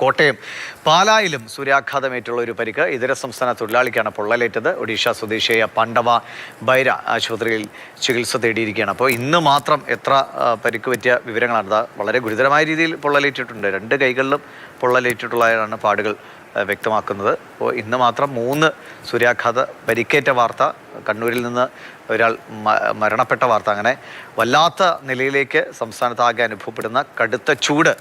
കോട്ടയം പാലായിലും സൂര്യാഘാതമേറ്റുള്ള ഒരു പരിക്ക് ഇതര സംസ്ഥാന തൊഴിലാളിക്കാണ് പൊള്ളലേറ്റത്. ഒഡീഷ സ്വദേശിയായ പണ്ഡവ ബൈര ആശുപത്രിയിൽ ചികിത്സ തേടിയിരിക്കുകയാണ്. അപ്പോൾ ഇന്ന് മാത്രം എത്ര പരിക്ക് പറ്റിയ വിവരങ്ങളാണ്? വളരെ ഗുരുതരമായ രീതിയിൽ പൊള്ളലേറ്റിട്ടുണ്ട്. 2 കൈകളിലും പൊള്ളലേറ്റിട്ടുള്ളതാണ് പാടുകൾ വ്യക്തമാക്കുന്നത്. അപ്പോൾ ഇന്ന് മാത്രം 3 സൂര്യാഘാത പരിക്കേറ്റ വാർത്ത, കണ്ണൂരിൽ നിന്ന് ഒരാൾ മരണപ്പെട്ട വാർത്ത. അങ്ങനെ വല്ലാത്ത നിലയിലേക്ക് സംസ്ഥാനത്താകെ അനുഭവപ്പെടുന്ന കടുത്ത ചൂട്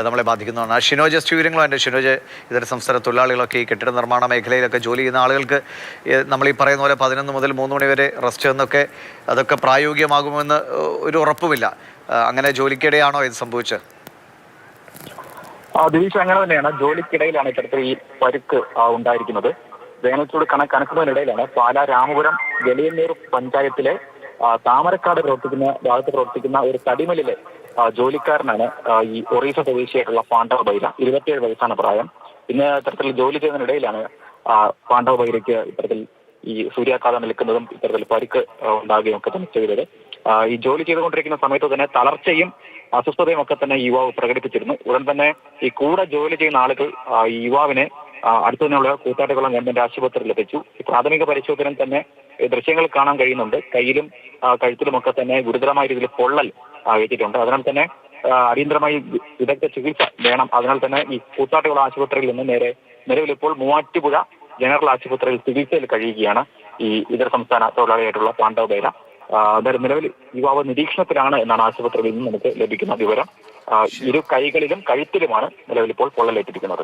നമ്മളെ ബാധിക്കുന്നതാണ്. ഷിനോജ് വിവരങ്ങളും എൻ്റെ ഷിനോജ്, ഇതര സംസ്ഥാന തൊഴിലാളികളൊക്കെ ഈ കെട്ടിട നിർമ്മാണ മേഖലയിലൊക്കെ ജോലി ചെയ്യുന്ന ആളുകൾക്ക് നമ്മൾ ഈ പറയുന്ന പോലെ 11 മുതൽ 3 മണി വരെ റെസ്റ്റ് എന്നൊക്കെ, അതൊക്കെ പ്രായോഗികമാകുമെന്ന് ഒരു ഉറപ്പുമില്ല. അങ്ങനെ ജോലിക്കിടെയാണോ ഇത് സംഭവിച്ചത്? ദിലീഷ്, അങ്ങനെ തന്നെയാണ്. ജോലിക്കിടയിലാണ് ഇത്തരത്തിൽ ഈ പരുക്ക് ഉണ്ടായിരിക്കുന്നത്. വേനൽച്ചൂട് കനക്കുന്നതിനിടയിലാണ് പാലാ രാമപുരം വെളിയന്നൂർ പഞ്ചായത്തിലെ താമരക്കാട് ഭാഗത്ത് പ്രവർത്തിക്കുന്ന ഒരു തടിമലിലെ ജോലിക്കാരനാണ് ഈ ഒറീസ സ്വദേശിയായിട്ടുള്ള പാണ്ഡവ ബൈര. 27 വയസ്സാണ് പ്രായം. പിന്നെ ഇത്തരത്തിൽ ജോലി ചെയ്യുന്നതിനിടയിലാണ് പാണ്ഡവ ബൈരയ്ക്ക് ഇത്തരത്തിൽ ഈ സൂര്യാഘാതം നിൽക്കുന്നതും ഇത്തരത്തിൽ പരിക്ക് ഉണ്ടാകുകയും ഒക്കെ തന്നെ ചെയ്തത്. ഈ ജോലി ചെയ്തുകൊണ്ടിരിക്കുന്ന സമയത്ത് തന്നെ തളർച്ചയും അസ്വസ്ഥതയും ഒക്കെ തന്നെ യുവാവ് പ്രകടിപ്പിച്ചിരുന്നു. ഉടൻ തന്നെ ഈ കൂടെ ജോലി ചെയ്യുന്ന ആളുകൾ ഈ യുവാവിനെ അടുത്തു തന്നെയുള്ള കൂത്താട്ടുകുളം ഗവൺമെന്റ് ആശുപത്രിയിൽ എത്തിച്ചു. പ്രാഥമിക പരിശോധനയിൽ തന്നെ ദൃശ്യങ്ങൾ കാണാൻ കഴിയുന്നുണ്ട്. കയ്യിലും കഴുത്തിലുമൊക്കെ തന്നെ ഗുരുതരമായ രീതിയിൽ പൊള്ളൽ ഏറ്റിട്ടുണ്ട്. അതിനാൽ തന്നെ അടിയന്തരമായി വിദഗ്ധ ചികിത്സ വേണം. അതിനാൽ തന്നെ ഈ കൂത്താട്ടുകുളം ആശുപത്രിയിൽ നിന്ന് നിലവിൽ ഇപ്പോൾ മൂവാറ്റുപുഴ ജനറൽ ആശുപത്രിയിൽ ചികിത്സയിൽ കഴിയുകയാണ് ഈ ഇതര സംസ്ഥാന തൊഴിലാളിയായിട്ടുള്ള പാണ്ഡവ ബൈര. നിലവിൽ യുവാവ് നിരീക്ഷണത്തിലാണ് എന്നാണ് ആശുപത്രിയിൽ നിന്ന് നമുക്ക് ലഭിക്കുന്ന വിവരം. 2 കൈകളിലും കഴുത്തിലുമാണ് നിലവിൽ ഇപ്പോൾ പൊള്ളലേറ്റിരിക്കുന്നത്.